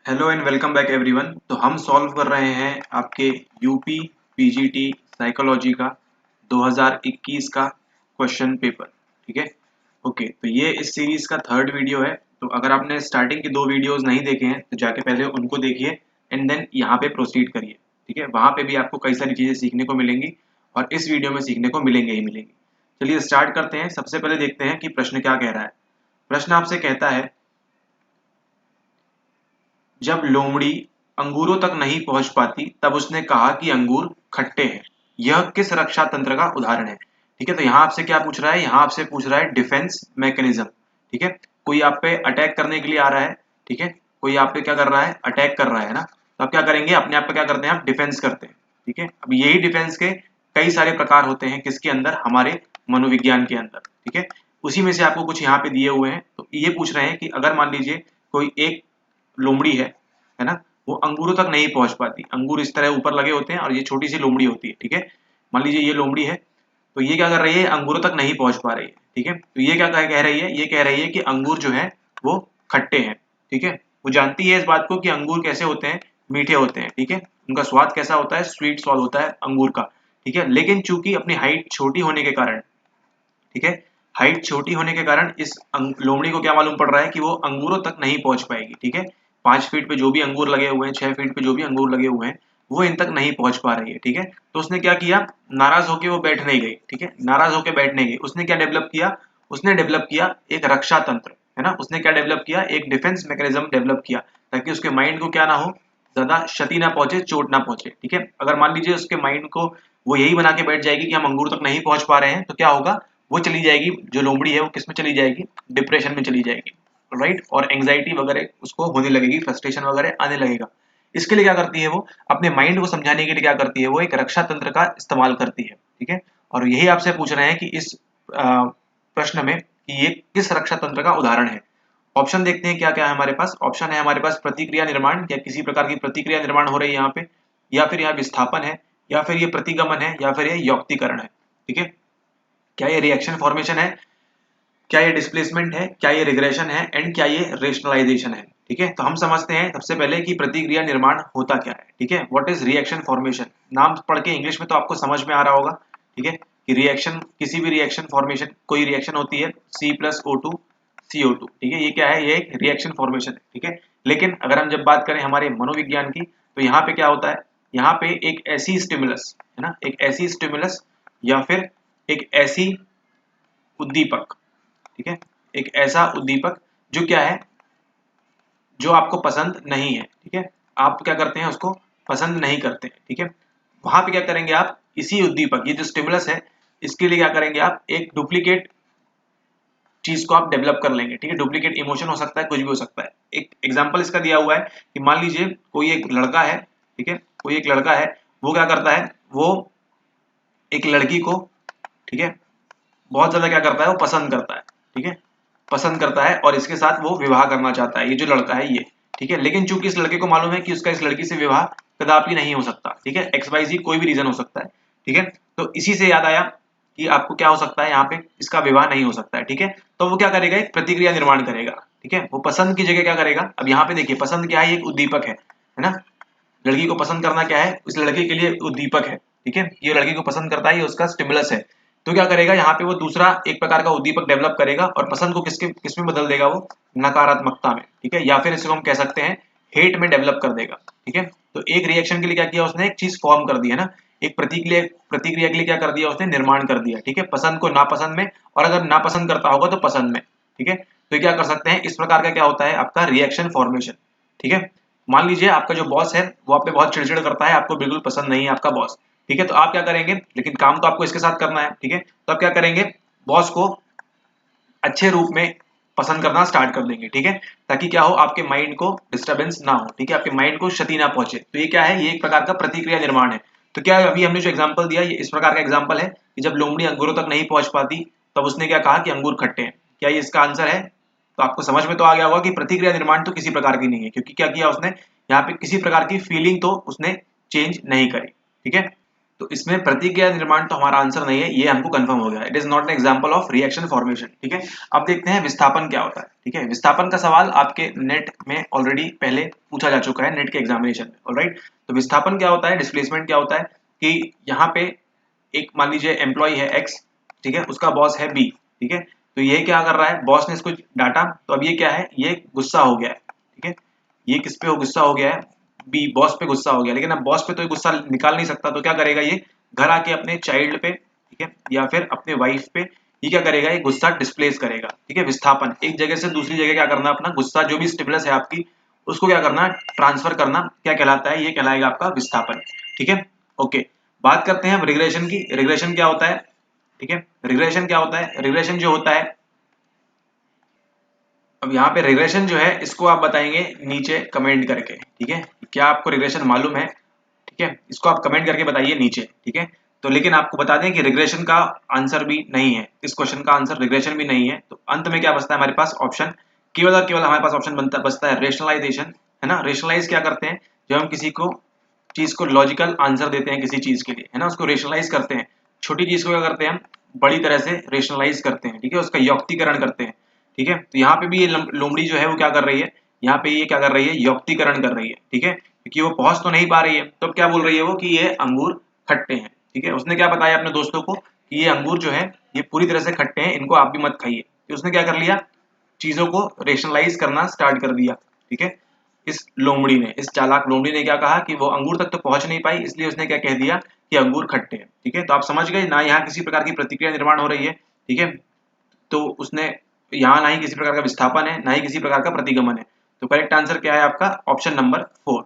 Hello and welcome back everyone. तो हम solve कर रहे हैं आपके यूपी पीजीटी साइकोलॉजी का 2021 का क्वेश्चन पेपर। ठीक है, ओके। तो ये इस सीरीज का थर्ड वीडियो है। तो अगर आपने स्टार्टिंग के दो वीडियोस नहीं देखे हैं तो जाके पहले उनको देखिए एंड देन यहाँ पे प्रोसीड करिए। ठीक है, वहाँ पे भी आपको कई सारी चीज़ें सीखने को मिलेंगी और इस वीडियो में सीखने को मिलेंगे ही मिलेंगी। चलिए स्टार्ट करते हैं। सबसे पहले देखते हैं कि प्रश्न क्या कह रहा है। प्रश्न आपसे कहता है, जब लोमड़ी अंगूरों तक नहीं पहुंच पाती तब उसने कहा कि अंगूर खट्टे हैं। यह किस रक्षा तंत्र का उदाहरण है? ठीक है, तो यहाँ आपसे क्या पूछ रहा है? यहाँ आपसे पूछ रहा है डिफेंस मैकेनिज्म। ठीक है, कोई आप पे अटैक करने के लिए आ रहा है। ठीक है, कोई आप पे क्या कर रहा है? अटैक कर रहा है ना। तो आप क्या करेंगे? अपने आप पे क्या करते हैं? आप डिफेंस करते हैं। ठीक है, अब यही डिफेंस के कई सारे प्रकार होते हैं। किसके अंदर? हमारे मनोविज्ञान के अंदर। ठीक है, उसी में से आपको कुछ यहाँ पे दिए हुए हैं। तो ये पूछ रहे हैं कि अगर मान लीजिए कोई एक लोमड़ी है ना, वो अंगूरों तक नहीं पहुंच पाती। अंगूर इस तरह ऊपर लगे होते हैं और ये छोटी सी लोमड़ी होती है। ठीक है, मान लीजिए ये लोमड़ी है, तो ये क्या कर रही है? अंगूरों तक नहीं पहुंच पा रही है। ठीक है, तो ये क्या कह रही है? ये कह रही है कि अंगूर जो है वो खट्टे हैं। ठीक है, वो जानती है इस बात को कि अंगूर कैसे होते हैं? मीठे होते हैं। ठीक है, उनका स्वाद कैसा होता है? स्वीट स्वाद होता है अंगूर का। ठीक है, लेकिन चूंकि अपनी हाइट छोटी होने के कारण, ठीक है, हाइट छोटी होने के कारण इस लोमड़ी को क्या मालूम पड़ रहा है कि वो अंगूरों तक नहीं पहुंच पाएगी। ठीक है, 5 फीट पे जो भी अंगूर लगे हुए हैं, 6 फीट पे जो भी अंगूर लगे हुए हैं, वो इन तक नहीं पहुंच पा रही है। ठीक है, तो उसने क्या किया? नाराज होकर वो बैठ नहीं गई। ठीक है, नाराज होकर बैठ नहीं गई। उसने क्या डेवलप किया? उसने डेवलप किया एक रक्षा तंत्र। है ना, उसने क्या डेवलप किया? एक डिफेंस मैकेनिज्म डेवलप किया, ताकि उसके माइंड को क्या ना हो, ज्यादा क्षति ना पहुंचे, चोट ना पहुंचे। ठीक है, अगर मान लीजिए उसके माइंड को वो यही बना के बैठ जाएगी कि हम अंगूर तक नहीं पहुंच पा रहे हैं, तो क्या होगा? वो चली जाएगी, जो लोमड़ी है वो किस में चली जाएगी? डिप्रेशन में चली जाएगी। राइट, और एंग्जाइटी वगैरह उसको होने लगेगी, फ्रस्ट्रेशन वगैरह आने लगेगा। इसके लिए क्या करती है वो? अपने माइंड को समझाने के लिए क्या करती है? वो एक रक्षा तंत्र का इस्तेमाल करती है। ठीक है, और यही आपसे पूछ रहे हैं कि इस प्रश्न में कि ये किस रक्षा तंत्र का उदाहरण है। ऑप्शन देखते हैं क्या क्या है हमारे पास। ऑप्शन है हमारे पास प्रतिक्रिया निर्माण, या किसी प्रकार की प्रतिक्रिया निर्माण हो रही है यहाँ पे, या फिर यहाँ विस्थापन है, या फिर ये प्रतिगमन है, या फिर ये यौक्तीकरण है। ठीक है, क्या ये रिएक्शन फॉर्मेशन है, क्या ये डिस्प्लेसमेंट है, क्या ये रिग्रेशन है, एंड क्या ये रेशनलाइजेशन है। ठीक है, तो हम समझते हैं सबसे पहले कि प्रतिक्रिया निर्माण होता क्या है। ठीक है, व्हाट इज रिएक्शन फॉर्मेशन? नाम पढ़ के इंग्लिश में तो आपको समझ में आ रहा होगा। ठीक है, कि रिएक्शन, किसी भी रिएक्शन फॉर्मेशन, कोई रिएक्शन होती है C+O2 CO2। ठीक है, ये क्या है? ये एक रिएक्शन फॉर्मेशन है। ठीक है, लेकिन अगर हम जब बात करें हमारे मनोविज्ञान की, तो यहाँ पे क्या होता है? यहाँ पे एक ऐसी स्टिमुलस, है ना, एक ऐसी स्टिमुलस या फिर एक ऐसी उद्दीपक, ठीक है, एक ऐसा उद्दीपक जो क्या है, जो आपको पसंद नहीं है। ठीक है, आप क्या करते हैं? उसको पसंद नहीं करते हैं। ठीक है, वहां पे क्या करेंगे आप? इसी उद्दीपक, ये जो स्टिमुलस है, इसके लिए क्या करेंगे आप? एक डुप्लीकेट चीज को आप डेवलप कर लेंगे। ठीक है, डुप्लीकेट इमोशन हो सकता है, कुछ भी हो सकता है। एक एग्जांपल इसका दिया हुआ है कि मान लीजिए कोई एक लड़का है। ठीक है, कोई एक लड़का है, वो क्या करता है? वो एक लड़की को, ठीक है, बहुत ज्यादा क्या करता है? वो पसंद करता है। ठीक है, पसंद करता है और इसके साथ वो विवाह करना चाहता है, ये जो लड़का है ये। ठीक है, लेकिन चूंकि इस लड़के को मालूम है कि उसका इस लड़की से विवाह कदापि नहीं हो सकता। ठीक है, XYZ कोई भी रीजन हो सकता है। ठीक है, तो इसी से याद आया कि आपको क्या हो सकता है, यहाँ पे इसका विवाह नहीं हो सकता है। ठीक है, तो वो क्या करेगा? एक प्रतिक्रिया निर्माण करेगा। ठीक है, वो पसंद की जगह क्या करेगा? अब यहाँ पे देखिए, पसंद क्या है? एक उद्दीपक है ना। लड़की को पसंद करना क्या है? उस लड़के के लिए उद्दीपक है। ठीक है, ये लड़की को पसंद करता है, ये उसका स्टिमुलस है। तो क्या करेगा? यहाँ पे वो दूसरा एक प्रकार का उद्दीपक डेवलप करेगा और पसंद को किसमें बदल देगा? वो नकारात्मकता में। ठीक है, या फिर इसको हम कह सकते हैं हेट में डेवलप कर देगा। ठीक है, तो एक रिएक्शन के लिए क्या किया उसने? एक चीज फॉर्म कर दी है ना, एक प्रतिक्रिया के लिए क्या कर दिया उसने? निर्माण कर दिया। ठीक है, पसंद को नापसंद में, और अगर नापसंद करता होगा तो पसंद में। ठीक है, तो क्या कर सकते हैं? इस प्रकार का क्या होता है आपका? Reaction formation. ठीक है, मान लीजिए आपका जो बॉस है वो आप पे बहुत चिड़चिड़ करता है, आपको बिल्कुल पसंद नहीं है आपका बॉस। ठीक है, तो आप क्या करेंगे? लेकिन काम तो आपको इसके साथ करना है। ठीक है, तो आप क्या करेंगे? बॉस को अच्छे रूप में पसंद करना स्टार्ट कर देंगे। ठीक है, ताकि क्या हो? आपके माइंड को डिस्टरबेंस ना हो। ठीक है, आपके माइंड को क्षति ना पहुंचे। तो ये क्या है? ये एक प्रकार का प्रतिक्रिया निर्माण है। तो क्या अभी हमने जो एग्जांपल दिया, ये इस प्रकार का एग्जांपल है कि जब लोमड़ी अंगूरों तक नहीं पहुंच पाती तब उसने क्या कहा? कि अंगूर खट्टे हैं। क्या ये इसका आंसर है? तो आपको समझ में तो आ गया होगा कि प्रतिक्रिया निर्माण तो किसी प्रकार की नहीं है, क्योंकि क्या किया उसने? यहाँ पे किसी प्रकार की फीलिंग तो उसने चेंज नहीं करी। ठीक है, तो इसमें प्रतिक्रिया निर्माण तो हमारा आंसर नहीं है, ये हमको कंफर्म हो गया। It is not an example of reaction formation. ठीक है, अब देखते हैं विस्थापन क्या होता है। ठीक है, विस्थापन का सवाल आपके नेट में ऑलरेडी पहले पूछा जा चुका है, नेट के एग्जामिनेशन में। ऑलराइट, तो विस्थापन क्या होता है, डिस्प्लेसमेंट क्या होता है कि यहाँ पे एक मान लीजिए एम्प्लॉय है एक्स, ठीक है, उसका बॉस है बी। ठीक है, तो ये क्या कर रहा है, बॉस ने इसको डांटा, तो अब ये क्या है, ये गुस्सा हो गया है। ठीक है, ये किस पे गुस्सा हो गया है, बी, बॉस पे गुस्सा हो गया। लेकिन अब बॉस पे तो ये गुस्सा निकाल नहीं सकता, तो क्या करेगा, ये घर आके अपने चाइल्ड पे, ठीक है, या फिर अपने वाइफ पे ये क्या करेगा, ये गुस्सा डिस्प्लेस करेगा। ठीक है, विस्थापन, एक जगह से दूसरी जगह क्या करना, अपना गुस्सा जो भी स्टिमुलस है आपकी, उसको क्या करना, ट्रांसफर करना, क्या कहलाता है, ये कहलाएगा आपका विस्थापन। ठीक है, ओके, बात करते हैं अब रिग्रेशन की। रिग्रेशन क्या होता है, ठीक है, रिग्रेशन क्या होता है, रिग्रेशन जो होता है, अब यहाँ पे रिग्रेशन जो है इसको आप बताएंगे नीचे कमेंट करके। ठीक है, क्या आपको रिग्रेशन मालूम है, ठीक है, इसको आप कमेंट करके बताइए नीचे। ठीक है, तो लेकिन आपको बता दें कि रिग्रेशन का आंसर भी नहीं है, इस क्वेश्चन का आंसर रिग्रेशन भी नहीं है। तो अंत में क्या बचता है हमारे पास ऑप्शन, केवल और केवल हमारे पास ऑप्शन बचता है रेशनलाइजेशन, है ना। रेशनलाइज क्या करते हैं, जब हम किसी को चीज को लॉजिकल आंसर देते हैं किसी चीज के लिए, है ना, उसको रेशनलाइज करते हैं। छोटी चीज को क्या करते हैं हम, बड़ी तरह से रेशनलाइज करते हैं। ठीक है, उसका युक्तिकरण करते हैं। ठीक है, तो यहाँ पे भी ये लोमड़ी जो है वो क्या कर रही है, यहाँ पे ये क्या कर रही है, युक्तिकरण कर रही है। ठीक है, क्योंकि वो पहुंच तो नहीं पा रही है, तो क्या बोल रही है वो कि ये अंगूर खट्टे हैं। ठीक है, उसने क्या बताया अपने दोस्तों को कि ये अंगूर जो है ये पूरी तरह से खट्टे हैं, इनको आप भी मत खाइए। तो उसने क्या कर लिया, चीजों को रेशनलाइज करना स्टार्ट कर दिया। ठीक है, इस लोमड़ी ने, इस चालाक लोमड़ी ने क्या कहा कि वो अंगूर तक तो पहुंच नहीं पाई, इसलिए उसने क्या कह दिया कि अंगूर खट्टे हैं। ठीक है, तो आप समझ गए ना, यहाँ किसी प्रकार की प्रतिक्रिया निर्माण हो रही है। ठीक है, तो उसने यहाँ ना ही किसी प्रकार का विस्थापन है, ना ही किसी प्रकार का प्रतिगमन है। तो करेक्ट आंसर क्या है आपका, ऑप्शन नंबर 4।